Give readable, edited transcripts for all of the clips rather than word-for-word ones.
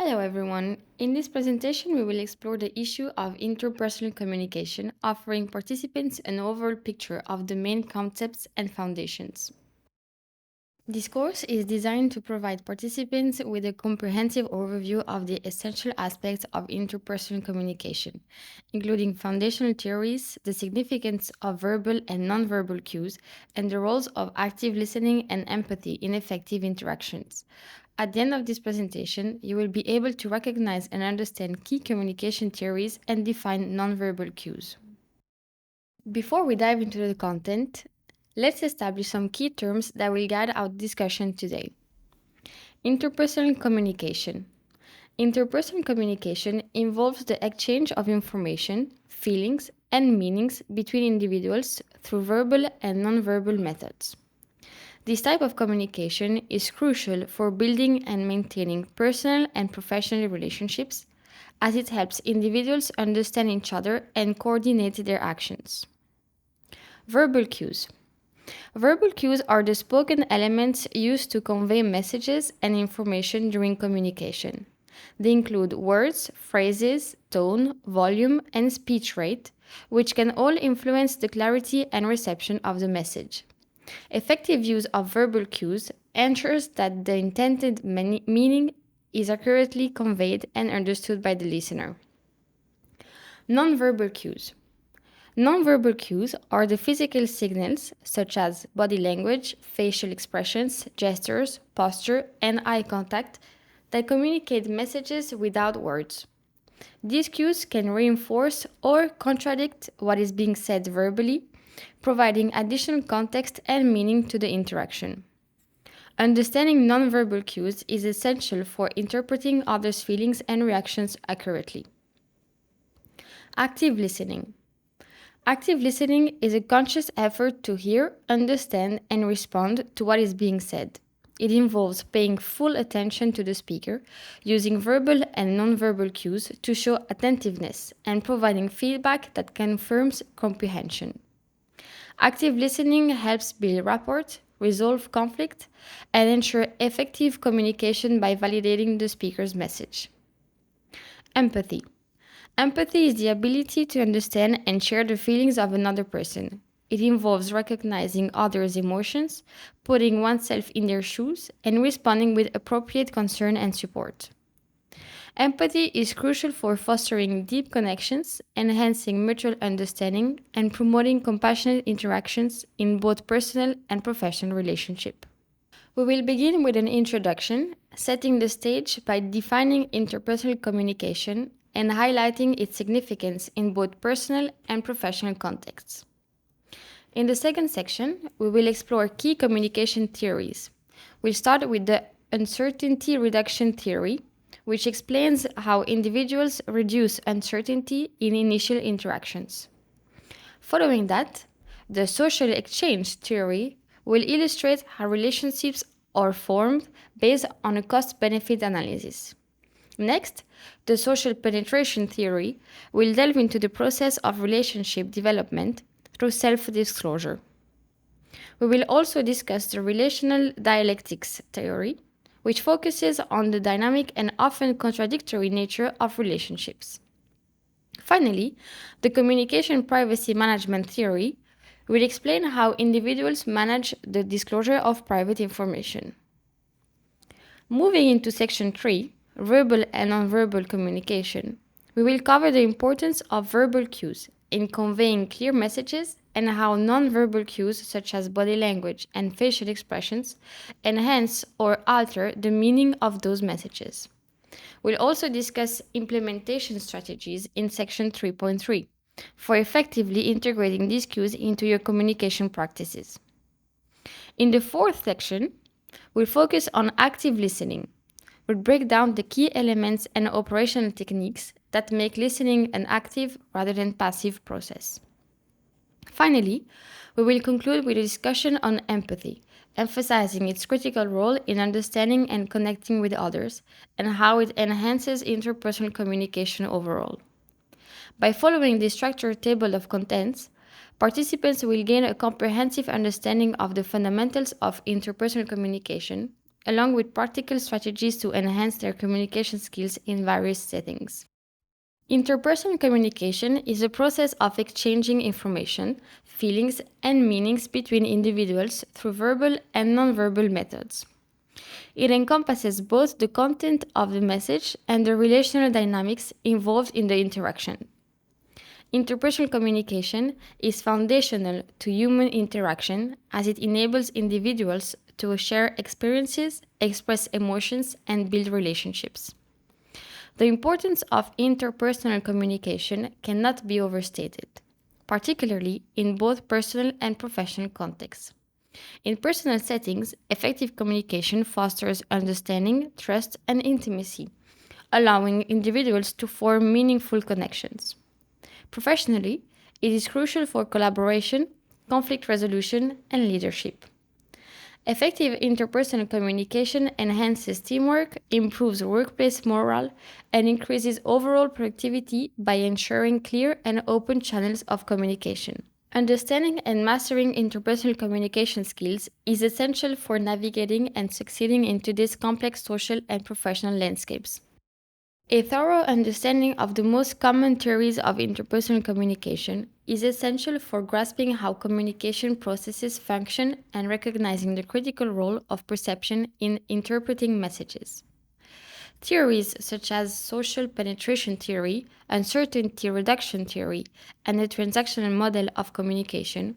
Hello everyone. In this presentation, we will explore the issue of interpersonal communication, offering participants an overall picture of the main concepts and foundations. This course is designed to provide participants with a comprehensive overview of the essential aspects of interpersonal communication, including foundational theories, the significance of verbal and nonverbal cues, and the roles of active listening and empathy in effective interactions. At the end of this presentation, you will be able to recognize and understand key communication theories and define nonverbal cues. Before we dive into the content, let's establish some key terms that will guide our discussion today. Interpersonal communication. Interpersonal communication involves the exchange of information, feelings, and meanings between individuals through verbal and nonverbal methods. This type of communication is crucial for building and maintaining personal and professional relationships, as it helps individuals understand each other and coordinate their actions. Verbal cues. Verbal cues are the spoken elements used to convey messages and information during communication. They include words, phrases, tone, volume, and speech rate, which can all influence the clarity and reception of the message. Effective use of verbal cues ensures that the intended meaning is accurately conveyed and understood by the listener. Nonverbal cues. Nonverbal cues are the physical signals, such as body language, facial expressions, gestures, posture, and eye contact, that communicate messages without words. These cues can reinforce or contradict what is being said verbally, providing additional context and meaning to the interaction. Understanding nonverbal cues is essential for interpreting others' feelings and reactions accurately. Active listening. Active listening is a conscious effort to hear, understand, and respond to what is being said. It involves paying full attention to the speaker, using verbal and nonverbal cues to show attentiveness, and providing feedback that confirms comprehension. Active listening helps build rapport, resolve conflict, and ensure effective communication by validating the speaker's message. Empathy. Empathy is the ability to understand and share the feelings of another person. It involves recognizing others' emotions, putting oneself in their shoes, and responding with appropriate concern and support. Empathy is crucial for fostering deep connections, enhancing mutual understanding, and promoting compassionate interactions in both personal and professional relationships. We will begin with an introduction, setting the stage by defining interpersonal communication and highlighting its significance in both personal and professional contexts. In the second section, we will explore key communication theories. We'll start with the uncertainty reduction theory, which explains how individuals reduce uncertainty in initial interactions. Following that, the social exchange theory will illustrate how relationships are formed based on a cost-benefit analysis. Next, the social penetration theory will delve into the process of relationship development through self-disclosure. We will also discuss the relational dialectics theory, which focuses on the dynamic and often contradictory nature of relationships. Finally, the communication privacy management theory will explain how individuals manage the disclosure of private information. Moving into section 3, verbal and nonverbal communication, we will cover the importance of verbal cues in conveying clear messages and how nonverbal cues such as body language and facial expressions enhance or alter the meaning of those messages. We'll also discuss implementation strategies in section 3.3 for effectively integrating these cues into your communication practices. In the fourth section, we'll focus on active listening. We'll break down the key elements and operational techniques that make listening an active rather than passive process. Finally, we will conclude with a discussion on empathy, emphasizing its critical role in understanding and connecting with others, and how it enhances interpersonal communication overall. By following this structured table of contents, participants will gain a comprehensive understanding of the fundamentals of interpersonal communication, along with practical strategies to enhance their communication skills in various settings. Interpersonal communication is a process of exchanging information, feelings, and meanings between individuals through verbal and nonverbal methods. It encompasses both the content of the message and the relational dynamics involved in the interaction. Interpersonal communication is foundational to human interaction as it enables individuals to share experiences, express emotions, and build relationships. The importance of interpersonal communication cannot be overstated, particularly in both personal and professional contexts. In personal settings, effective communication fosters understanding, trust, and intimacy, allowing individuals to form meaningful connections. Professionally, it is crucial for collaboration, conflict resolution, and leadership. Effective interpersonal communication enhances teamwork, improves workplace morale, and increases overall productivity by ensuring clear and open channels of communication. Understanding and mastering interpersonal communication skills is essential for navigating and succeeding in today's complex social and professional landscapes. A thorough understanding of the most common theories of interpersonal communication is essential for grasping how communication processes function and recognizing the critical role of perception in interpreting messages. Theories such as social penetration theory, uncertainty reduction theory, and the transactional model of communication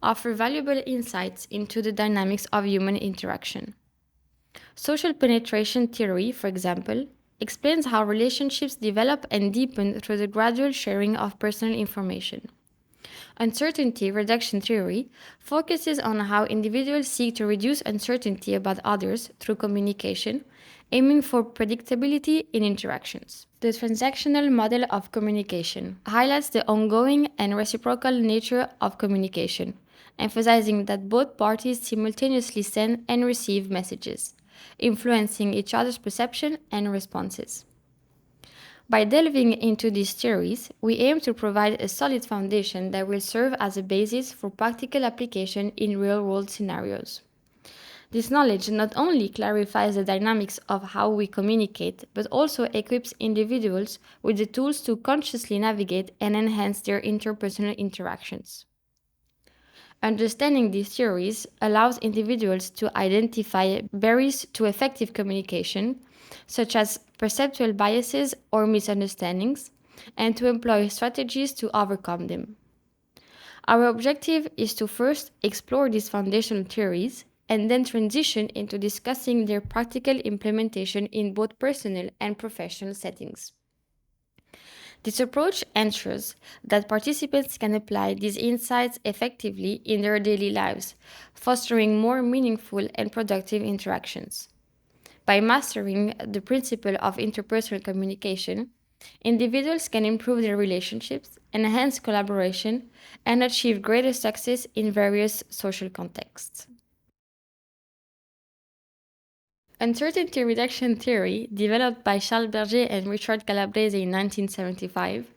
offer valuable insights into the dynamics of human interaction. Social penetration theory, for example, explains how relationships develop and deepen through the gradual sharing of personal information. Uncertainty reduction theory focuses on how individuals seek to reduce uncertainty about others through communication, aiming for predictability in interactions. The transactional model of communication highlights the ongoing and reciprocal nature of communication, emphasizing that both parties simultaneously send and receive messages, influencing each other's perception and responses. By delving into these theories, we aim to provide a solid foundation that will serve as a basis for practical application in real-world scenarios. This knowledge not only clarifies the dynamics of how we communicate, but also equips individuals with the tools to consciously navigate and enhance their interpersonal interactions. Understanding these theories allows individuals to identify barriers to effective communication, such as perceptual biases or misunderstandings, and to employ strategies to overcome them. Our objective is to first explore these foundational theories and then transition into discussing their practical implementation in both personal and professional settings. This approach ensures that participants can apply these insights effectively in their daily lives, fostering more meaningful and productive interactions. By mastering the principle of interpersonal communication, individuals can improve their relationships, enhance collaboration, and achieve greater success in various social contexts. Uncertainty reduction theory, developed by Charles Berger and Richard Calabrese in 1975,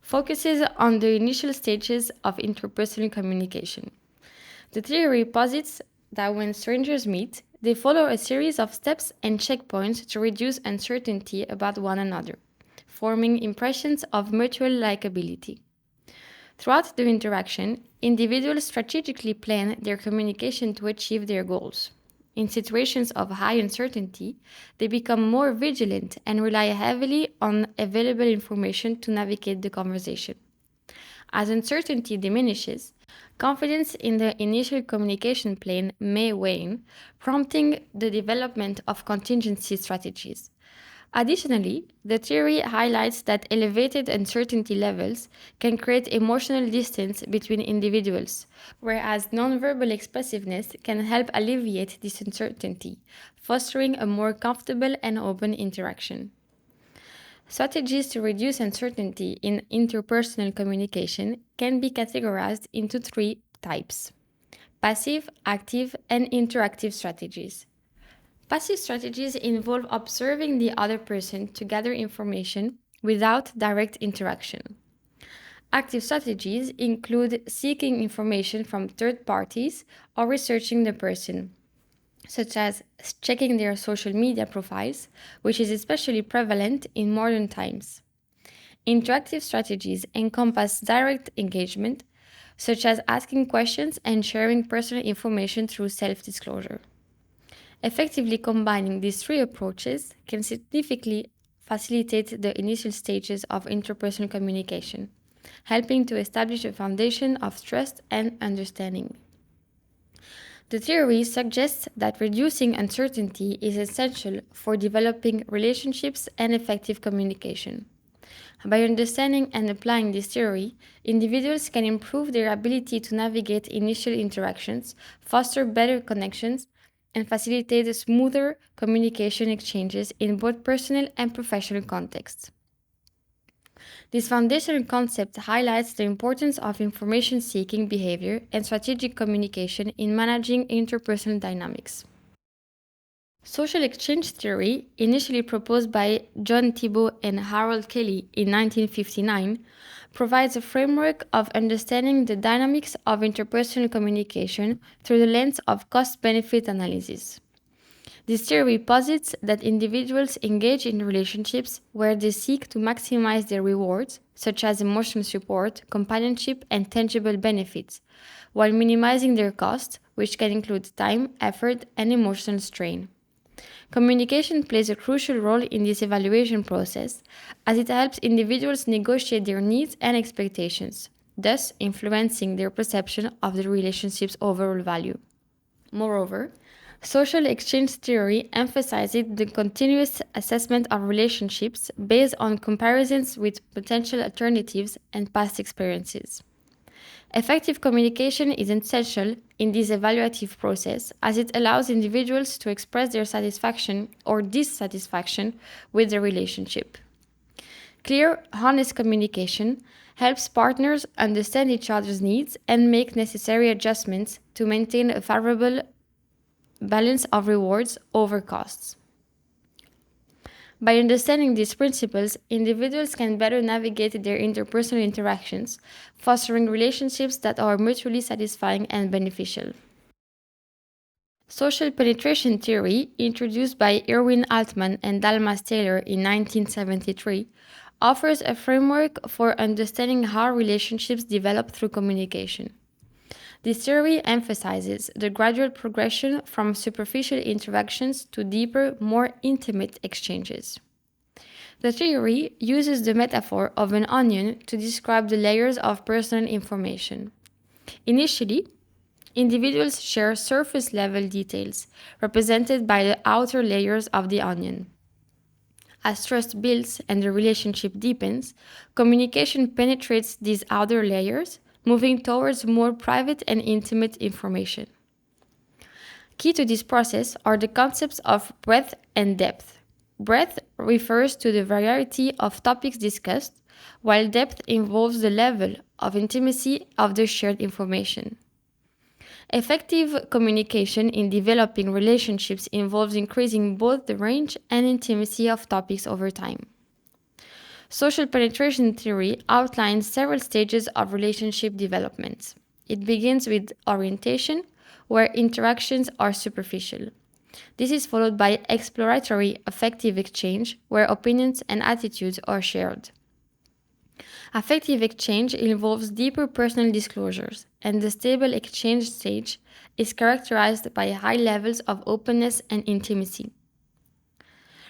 focuses on the initial stages of interpersonal communication. The theory posits that when strangers meet, they follow a series of steps and checkpoints to reduce uncertainty about one another, forming impressions of mutual likability. Throughout the interaction, individuals strategically plan their communication to achieve their goals. In situations of high uncertainty, they become more vigilant and rely heavily on available information to navigate the conversation. As uncertainty diminishes, confidence in the initial communication plan may wane, prompting the development of contingency strategies. Additionally, the theory highlights that elevated uncertainty levels can create emotional distance between individuals, whereas nonverbal expressiveness can help alleviate this uncertainty, fostering a more comfortable and open interaction. Strategies to reduce uncertainty in interpersonal communication can be categorized into three types: passive, active, and interactive strategies. Passive strategies involve observing the other person to gather information without direct interaction. Active strategies include seeking information from third parties or researching the person. such as checking their social media profiles, which is especially prevalent in modern times. Interactive strategies encompass direct engagement, such as asking questions and sharing personal information through self disclosure. Effectively combining these three approaches can significantly facilitate the initial stages of interpersonal communication, helping to establish a foundation of trust and understanding. The theory suggests that reducing uncertainty is essential for developing relationships and effective communication. By understanding and applying this theory, individuals can improve their ability to navigate initial interactions, foster better connections, and facilitate smoother communication exchanges in both personal and professional contexts. This foundational concept highlights the importance of information seeking behavior and strategic communication in managing interpersonal dynamics. Social exchange theory, initially proposed by John Thibault and Harold Kelly in 1959, provides a framework of understanding the dynamics of interpersonal communication through the lens of cost benefit analysis. This theory posits that individuals engage in relationships where they seek to maximize their rewards, such as emotional support, companionship, and tangible benefits, while minimizing their costs, which can include time, effort, and emotional strain. Communication plays a crucial role in this evaluation process, as it helps individuals negotiate their needs and expectations, thus influencing their perception of the relationship's overall value. Moreover, social exchange theory emphasizes the continuous assessment of relationships based on comparisons with potential alternatives and past experiences. Effective communication is essential in this evaluative process as it allows individuals to express their satisfaction or dissatisfaction with the relationship. Clear, honest communication helps partners understand each other's needs and make necessary adjustments to maintain a favorable balance of rewards over costs. By understanding these principles, individuals can better navigate their interpersonal interactions, fostering relationships that are mutually satisfying and beneficial. Social penetration theory, introduced by Irwin Altman and Dalmas Taylor in 1973, offers a framework for understanding how relationships develop through communication. This theory emphasizes the gradual progression from superficial interactions to deeper, more intimate exchanges. The theory uses the metaphor of an onion to describe the layers of personal information. Initially, individuals share surface level details, represented by the outer layers of the onion. As trust builds and the relationship deepens, communication penetrates these outer layers, moving towards more private and intimate information. Key to this process are the concepts of breadth and depth. Breadth refers to the variety of topics discussed, while depth involves the level of intimacy of the shared information. Effective communication in developing relationships involves increasing both the range and intimacy of topics over time. Social penetration theory outlines several stages of relationship development. It begins with orientation, where interactions are superficial. This is followed by exploratory affective exchange, where opinions and attitudes are shared. Affective exchange involves deeper personal disclosures, and the stable exchange stage is characterized by high levels of openness and intimacy.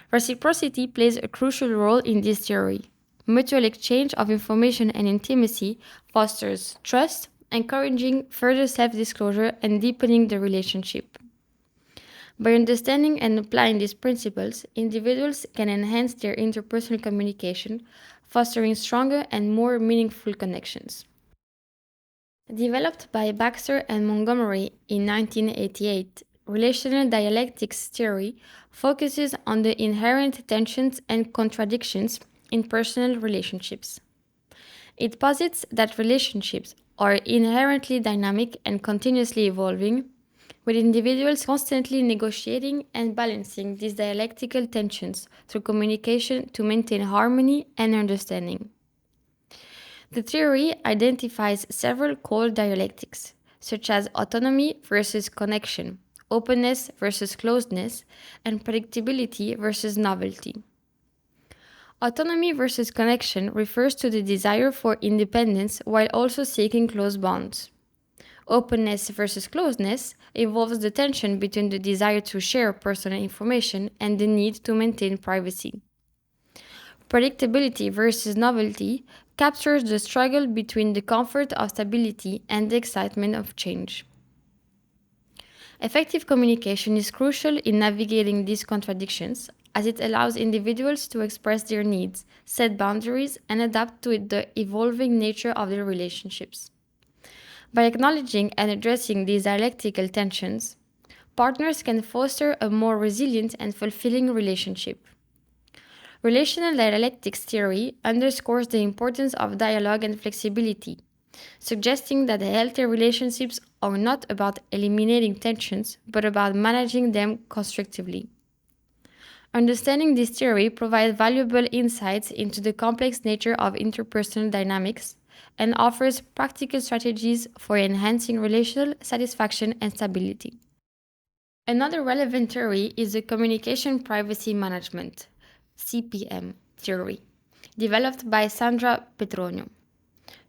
Reciprocity plays a crucial role in this theory. Mutual exchange of information and intimacy fosters trust, encouraging further self-disclosure and deepening the relationship. By understanding and applying these principles, individuals can enhance their interpersonal communication, fostering stronger and more meaningful connections. Developed by Baxter and Montgomery in 1988, relational dialectics theory focuses on the inherent tensions and contradictions in personal relationships. It posits that relationships are inherently dynamic and continuously evolving, with individuals constantly negotiating and balancing these dialectical tensions through communication to maintain harmony and understanding. The theory identifies several core dialectics, such as autonomy versus connection, openness versus closedness, and predictability versus novelty. Autonomy versus connection refers to the desire for independence while also seeking close bonds. Openness versus closeness involves the tension between the desire to share personal information and the need to maintain privacy. Predictability versus novelty captures the struggle between the comfort of stability and the excitement of change. Effective communication is crucial in navigating these contradictions, as it allows individuals to express their needs, set boundaries, and adapt to the evolving nature of their relationships. By acknowledging and addressing these dialectical tensions, partners can foster a more resilient and fulfilling relationship. Relational dialectics theory underscores the importance of dialogue and flexibility, suggesting that healthy relationships are not about eliminating tensions, but about managing them constructively. Understanding this theory provides valuable insights into the complex nature of interpersonal dynamics and offers practical strategies for enhancing relational satisfaction and stability. Another relevant theory is the communication privacy management (CPM) theory, developed by Sandra Petronio.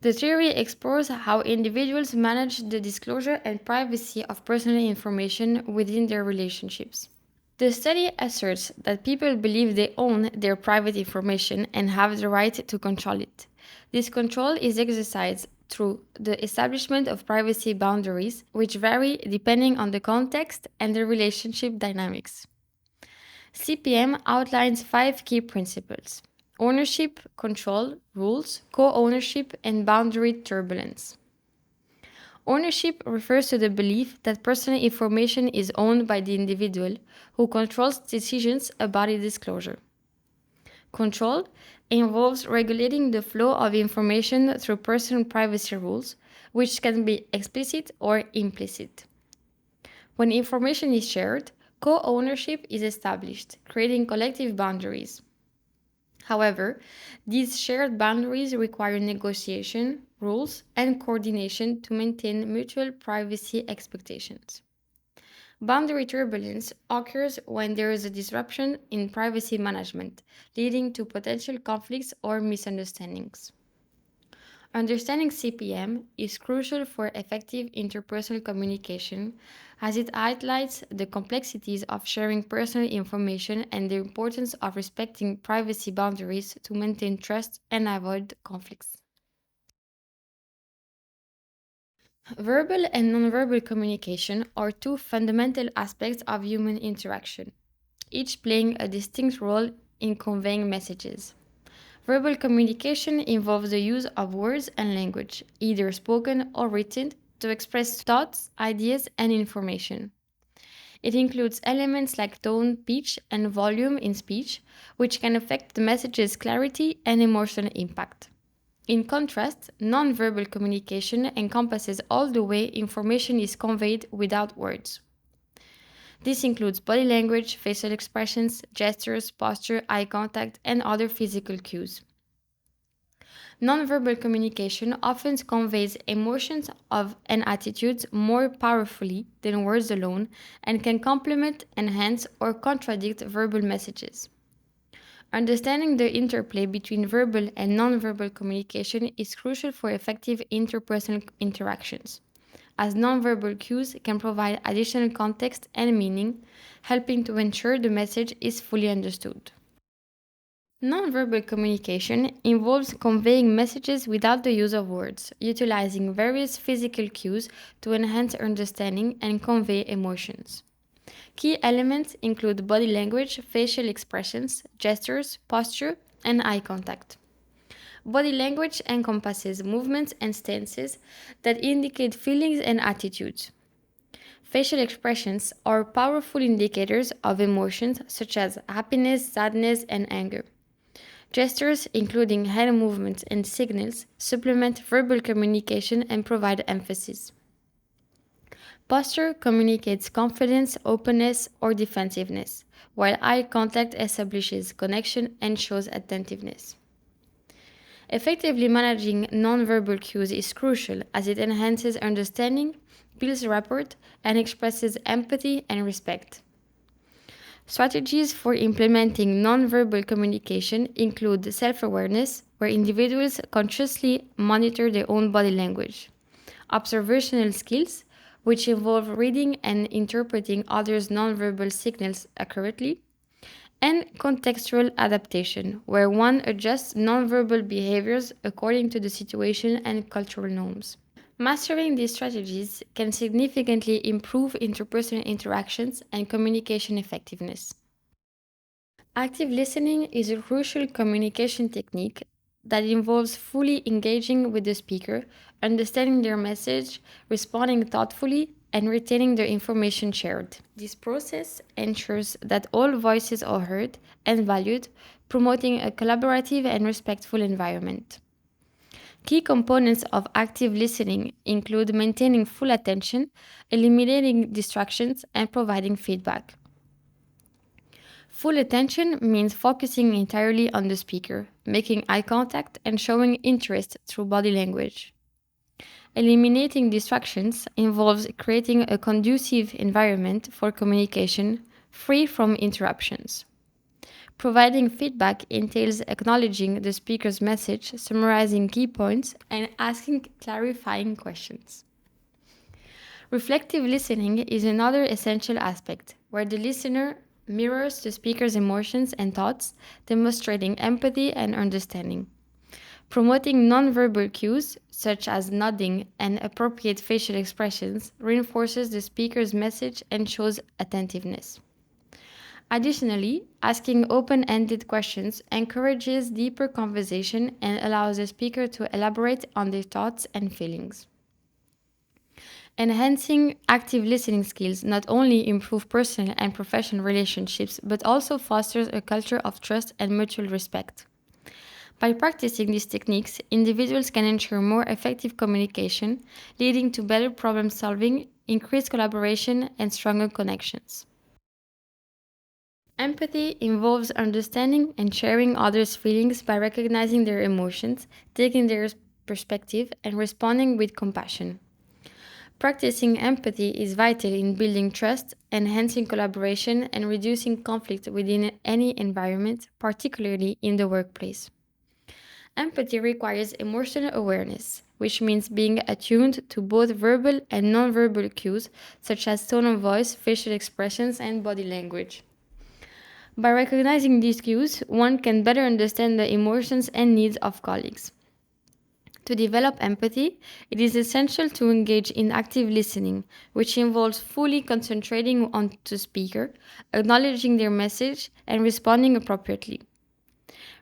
The theory explores how individuals manage the disclosure and privacy of personal information within their relationships. The study asserts that people believe they own their private information and have the right to control it. This control is exercised through the establishment of privacy boundaries, which vary depending on the context and the relationship dynamics. CPM outlines 5 key principles: ownership, control, rules, co-ownership, and boundary turbulence. Ownership refers to the belief that personal information is owned by the individual, who controls decisions about its disclosure. Control involves regulating the flow of information through personal privacy rules, which can be explicit or implicit. When information is shared, co-ownership is established, creating collective boundaries. However, these shared boundaries require negotiation, rules, and coordination to maintain mutual privacy expectations. Boundary turbulence occurs when there is a disruption in privacy management, leading to potential conflicts or misunderstandings. Understanding CPM is crucial for effective interpersonal communication, as it highlights the complexities of sharing personal information and the importance of respecting privacy boundaries to maintain trust and avoid conflicts. Verbal and nonverbal communication are two fundamental aspects of human interaction, each playing a distinct role in conveying messages. Verbal communication involves the use of words and language, either spoken or written, to express thoughts, ideas, and information. It includes elements like tone, pitch, and volume in speech, which can affect the message's clarity and emotional impact. In contrast, nonverbal communication encompasses all the way information is conveyed without words. This includes body language, facial expressions, gestures, posture, eye contact, and other physical cues. Nonverbal communication often conveys emotions and attitudes more powerfully than words alone and can complement, enhance, or contradict verbal messages. Understanding the interplay between verbal and nonverbal communication is crucial for effective interpersonal interactions, as nonverbal cues can provide additional context and meaning, helping to ensure the message is fully understood. Nonverbal communication involves conveying messages without the use of words, utilizing various physical cues to enhance understanding and convey emotions. Key elements include body language, facial expressions, gestures, posture, and eye contact. Body language encompasses movements and stances that indicate feelings and attitudes. Facial expressions are powerful indicators of emotions such as happiness, sadness, and anger. Gestures, including hand movements and signals, supplement verbal communication and provide emphasis. Posture communicates confidence, openness, or defensiveness, while eye contact establishes connection and shows attentiveness. Effectively managing nonverbal cues is crucial as it enhances understanding, builds rapport, and expresses empathy and respect. Strategies for implementing nonverbal communication include self awareness, where individuals consciously monitor their own body language, observational skills, which involve reading and interpreting others' nonverbal signals accurately, and contextual adaptation, where one adjusts nonverbal behaviors according to the situation and cultural norms. Mastering these strategies can significantly improve interpersonal interactions and communication effectiveness. Active listening is a crucial communication technique that involves fully engaging with the speaker, understanding their message, responding thoughtfully, and retaining the information shared. This process ensures that all voices are heard and valued, promoting a collaborative and respectful environment. Key components of active listening include maintaining full attention, eliminating distractions, and providing feedback. Full attention means focusing entirely on the speaker, making eye contact, and showing interest through body language. Eliminating distractions involves creating a conducive environment for communication, free from interruptions. Providing feedback entails acknowledging the speaker's message, summarizing key points, and asking clarifying questions. Reflective listening is another essential aspect, where the listener mirrors the speaker's emotions and thoughts, demonstrating empathy and understanding. Promoting nonverbal cues, such as nodding and appropriate facial expressions, reinforces the speaker's message and shows attentiveness. Additionally, asking open ended questions encourages deeper conversation and allows the speaker to elaborate on their thoughts and feelings. Enhancing active listening skills not only improve personal and professional relationships but also fosters a culture of trust and mutual respect. By practicing these techniques, individuals can ensure more effective communication, leading to better problem solving, increased collaboration, and stronger connections. Empathy involves understanding and sharing others' feelings by recognizing their emotions, taking their perspective, and responding with compassion. Practicing empathy is vital in building trust, enhancing collaboration, and reducing conflict within any environment, particularly in the workplace. Empathy requires emotional awareness, which means being attuned to both verbal and nonverbal cues, such as tone of voice, facial expressions, and body language. By recognizing these cues, one can better understand the emotions and needs of colleagues. To develop empathy, it is essential to engage in active listening, which involves fully concentrating on the speaker, acknowledging their message, and responding appropriately.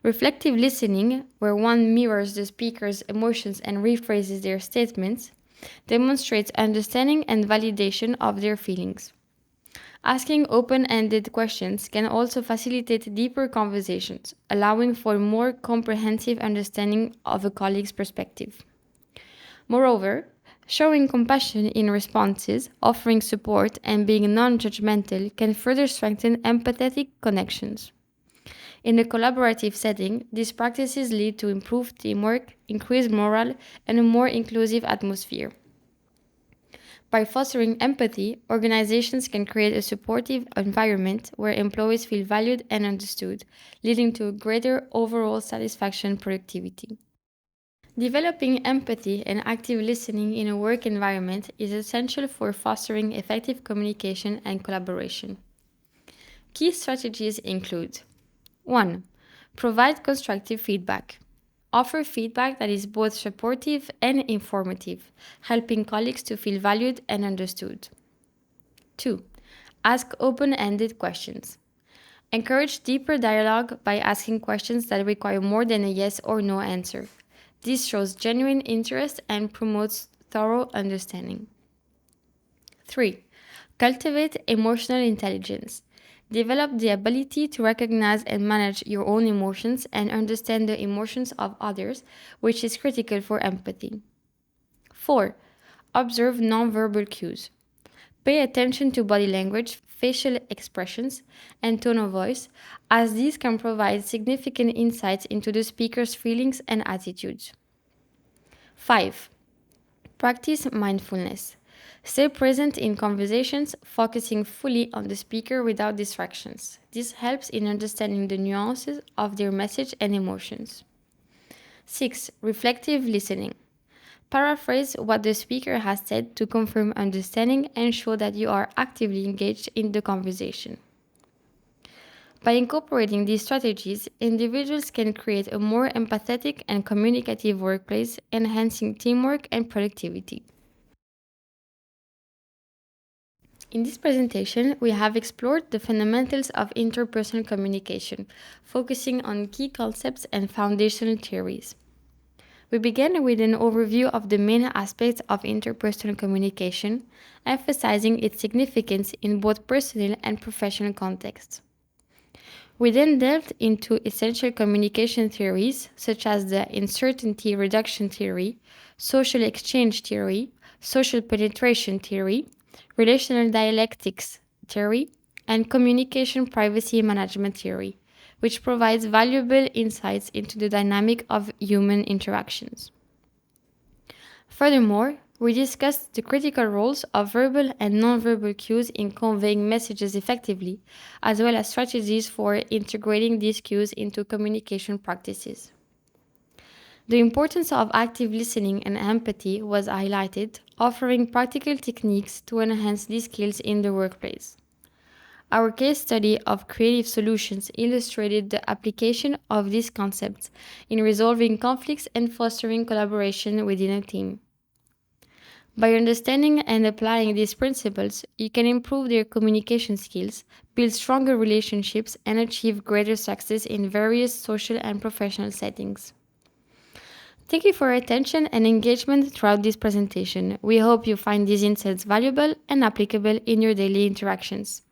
Reflective listening, where one mirrors the speaker's emotions and rephrases their statements, demonstrates understanding and validation of their feelings. Asking open ended questions can also facilitate deeper conversations, allowing for more comprehensive understanding of a colleague's perspective. Moreover, showing compassion in responses, offering support, and being non judgmental can further strengthen empathetic connections. In a collaborative setting, these practices lead to improved teamwork, increased morale, and a more inclusive atmosphere. By fostering empathy, organizations can create a supportive environment where employees feel valued and understood, leading to greater overall satisfaction and productivity. Developing empathy and active listening in a work environment is essential for fostering effective communication and collaboration. Key strategies include 1. Provide constructive feedback. Offer feedback that is both supportive and informative, helping colleagues to feel valued and understood. 2. Ask open ended questions. Encourage deeper dialogue by asking questions that require more than a yes or no answer. This shows genuine interest and promotes thorough understanding. 3. Cultivate emotional intelligence. Develop the ability to recognize and manage your own emotions and understand the emotions of others, which is critical for empathy. 4. Observe nonverbal cues. Pay attention to body language, facial expressions, and tone of voice, as these can provide significant insights into the speaker's feelings and attitudes. 5. Practice mindfulness. Stay present in conversations, focusing fully on the speaker without distractions. This helps in understanding the nuances of their message and emotions. 6. Reflective listening. Paraphrase what the speaker has said to confirm understanding and show that you are actively engaged in the conversation. By incorporating these strategies, individuals can create a more empathetic and communicative workplace, enhancing teamwork and productivity. In this presentation, we have explored the fundamentals of interpersonal communication, focusing on key concepts and foundational theories. We began with an overview of the main aspects of interpersonal communication, emphasizing its significance in both personal and professional contexts. We then delved into essential communication theories such as the uncertainty reduction theory, social exchange theory, social penetration theory, relational dialectics theory, and communication privacy management theory, which provides valuable insights into the dynamic of human interactions. Furthermore, we discussed the critical roles of verbal and nonverbal cues in conveying messages effectively, as well as strategies for integrating these cues into communication practices. The importance of active listening and empathy was highlighted, offering practical techniques to enhance these skills in the workplace. Our case study of creative solutions illustrated the application of these concepts in resolving conflicts and fostering collaboration within a team. By understanding and applying these principles, you can improve their communication skills, build stronger relationships, and achieve greater success in various social and professional settings. Thank you for your attention and engagement throughout this presentation. We hope you find these insights valuable and applicable in your daily interactions.